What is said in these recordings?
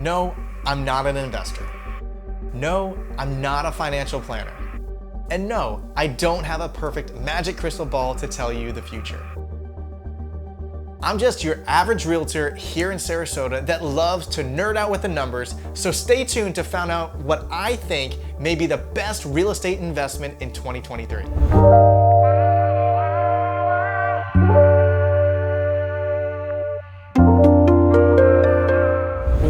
No, I'm not an investor. No, I'm not a financial planner. And no, I don't have a perfect magic crystal ball to tell you the future. I'm just your average realtor here in Sarasota that loves to nerd out with the numbers, so stay tuned to find out what I think may be the best real estate investment in 2023.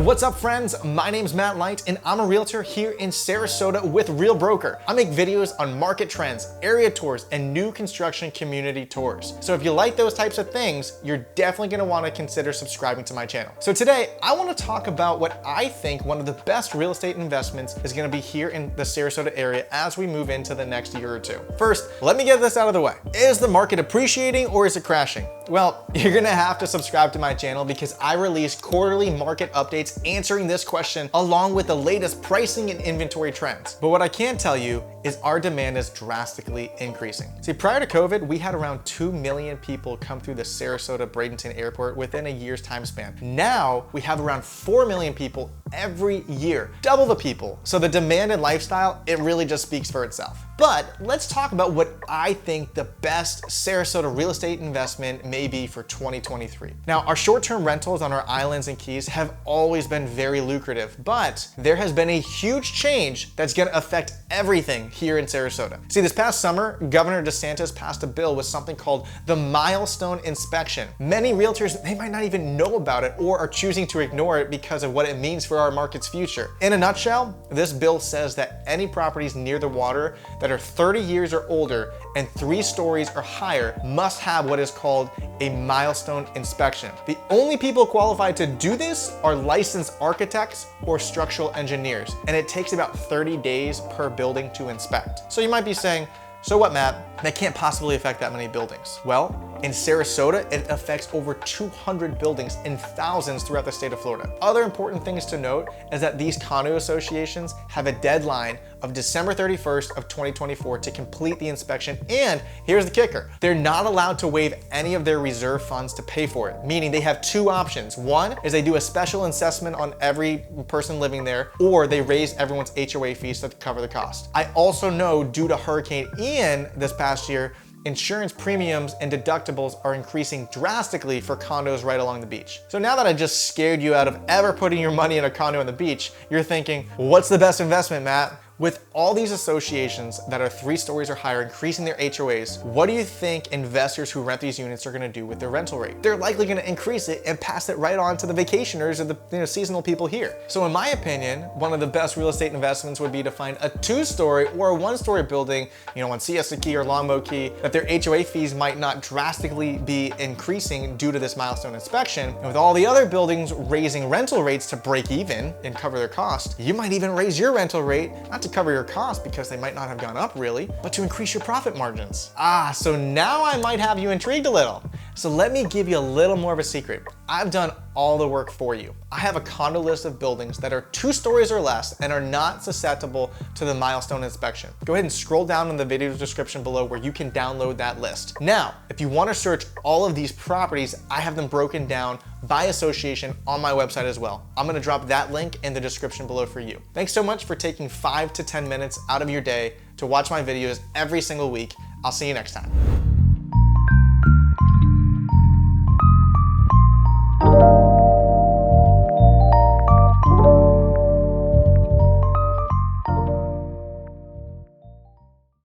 What's up, friends? My name's Matt Light and I'm a realtor here in Sarasota with Real Broker. I make videos on market trends, area tours, and new construction community tours. So if you like those types of things, you're definitely gonna wanna consider subscribing to my channel. So today, I wanna talk about what I think one of the best real estate investments is gonna be here in the Sarasota area as we move into the next year or two. First, let me get this out of the way. Is the market appreciating or is it crashing? Well, you're gonna have to subscribe to my channel because I release quarterly market updates answering this question along with the latest pricing and inventory trends. But what I can tell you is our demand is drastically increasing. See, prior to COVID, we had around 2 million people come through the Sarasota Bradenton Airport within a year's time span. Now we have around 4 million people every year, double the people. So the demand and lifestyle, it really just speaks for itself. But let's talk about what I think the best Sarasota real estate investment may be for 2023. Now, our short-term rentals on our islands and keys have always been very lucrative, but there has been a huge change that's gonna affect everything here in Sarasota. See, this past summer, Governor DeSantis passed a bill with something called the milestone inspection. Many realtors, they might not even know about it or are choosing to ignore it because of what it means for our market's future. In a nutshell, this bill says that any properties near the water that are 30 years or older and 3 stories or higher must have what is called a milestone inspection. The only people qualified to do this are licensed architects or structural engineers, and it takes about 30 days per building to inspect. So you might be saying, so what, Matt? That can't possibly affect that many buildings. Well, in Sarasota, it affects over 200 buildings and thousands throughout the state of Florida. Other important things to note is that these condo associations have a deadline of December 31st of 2024 to complete the inspection. And here's the kicker. They're not allowed to waive any of their reserve funds to pay for it, meaning they have 2 options. One is they do a special assessment on every person living there, or they raise everyone's HOA fees to cover the cost. I also know due to Hurricane Ian this past year, insurance premiums and deductibles are increasing drastically for condos right along the beach. So now that I just scared you out of ever putting your money in a condo on the beach, you're thinking, what's the best investment, Matt? With all these associations that are 3 stories or higher increasing their HOAs, what do you think investors who rent these units are gonna do with their rental rate? They're likely gonna increase it and pass it right on to the vacationers or the seasonal people here. So in my opinion, one of the best real estate investments would be to find a 2-story or a 1-story building, on Siesta Key or Longboat Key, that their HOA fees might not drastically be increasing due to this milestone inspection. And with all the other buildings raising rental rates to break even and cover their cost, you might even raise your rental rate, not to cover your costs because they might not have gone up really, but to increase your profit margins. So now I might have you intrigued a little. So let me give you a little more of a secret. I've done all the work for you. I have a condo list of buildings that are 2 stories or less and are not susceptible to the milestone inspection. Go ahead and scroll down in the video description below where you can download that list. Now, if you want to search all of these properties, I have them broken down by association on my website as well. I'm gonna drop that link in the description below for you. Thanks so much for taking 5 to 10 minutes out of your day to watch my videos every single week. I'll see you next time.